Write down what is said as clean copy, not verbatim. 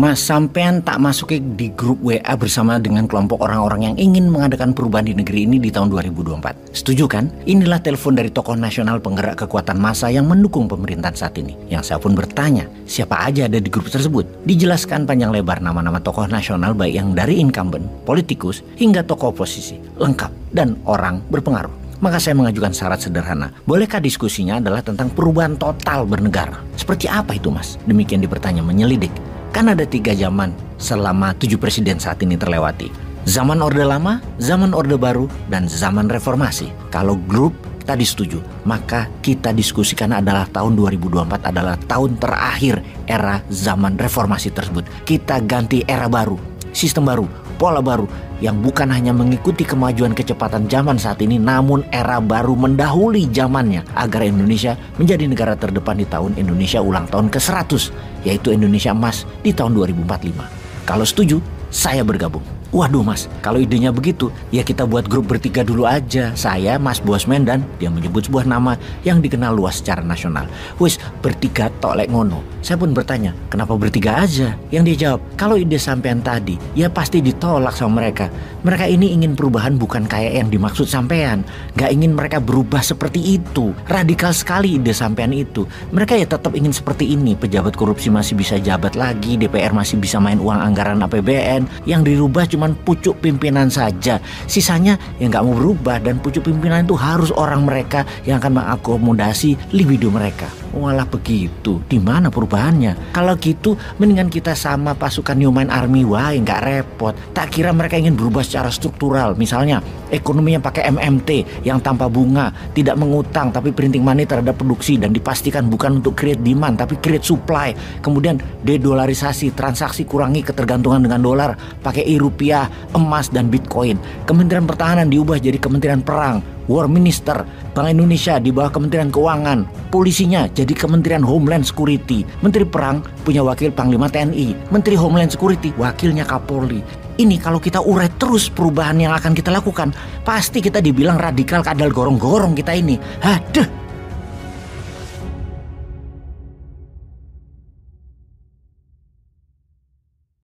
Mas, sampean tak masuki di grup WA bersama dengan kelompok orang-orang yang ingin mengadakan perubahan di negeri ini di tahun 2024. Setuju kan? Inilah telepon dari tokoh nasional penggerak kekuatan massa yang mendukung pemerintahan saat ini. Yang saya pun bertanya, siapa aja ada di grup tersebut? Dijelaskan panjang lebar nama-nama tokoh nasional baik yang dari incumbent, politikus, hingga tokoh oposisi. Lengkap dan orang berpengaruh. Maka saya mengajukan syarat sederhana. Bolehkah diskusinya adalah tentang perubahan total bernegara? Seperti apa itu, Mas? Demikian dipertanya menyelidik. Kan ada 3 zaman selama 7 presiden saat ini terlewati. Zaman Orde Lama, zaman Orde Baru, dan zaman Reformasi. Kalau grup tadi setuju, maka kita diskusikan adalah tahun 2024 adalah tahun terakhir era zaman reformasi tersebut. Kita ganti era baru, sistem baru, pola baru yang bukan hanya mengikuti kemajuan kecepatan zaman saat ini, namun era baru mendahului zamannya agar Indonesia menjadi negara terdepan di tahun Indonesia ulang tahun ke-100, yaitu Indonesia Emas di tahun 2045. Kalau setuju, saya bergabung. Waduh Mas, kalau idenya begitu, ya kita buat grup bertiga dulu aja. Saya, Mas Bosman, dan dia menyebut sebuah nama yang dikenal luas secara nasional. Wis, bertiga tok lek ngono. Saya pun bertanya, kenapa bertiga aja? Yang dia jawab, kalau ide sampean tadi, ya pasti ditolak sama mereka. Mereka ini ingin perubahan bukan kayak yang dimaksud sampean. Gak ingin mereka berubah seperti itu. Radikal sekali ide sampean itu. Mereka ya tetap ingin seperti ini. Pejabat korupsi masih bisa jabat lagi, DPR masih bisa main uang anggaran APBN. Yang dirubah cuman pucuk pimpinan saja. Sisanya yang gak mau berubah, dan pucuk pimpinan itu harus orang mereka yang akan mengakomodasi libido mereka. Walah begitu, di mana perubahannya? Kalau gitu, mendingan kita sama pasukan Newman Army, wah nggak repot. Tak kira mereka ingin berubah secara struktural. Misalnya, ekonominya pakai MMT yang tanpa bunga, tidak mengutang tapi printing money terhadap produksi dan dipastikan bukan untuk create demand tapi create supply. Kemudian dedolarisasi, transaksi kurangi ketergantungan dengan dolar, pakai rupiah, emas dan Bitcoin. Kementerian Pertahanan diubah jadi Kementerian Perang. War Minister, Bank Indonesia di bawah Kementerian Keuangan, polisinya jadi Kementerian Homeland Security, Menteri Perang punya wakil Panglima TNI, Menteri Homeland Security wakilnya Kapolri. Ini kalau kita urai terus perubahan yang akan kita lakukan, pasti kita dibilang radikal kadal gorong-gorong kita ini. Haduh.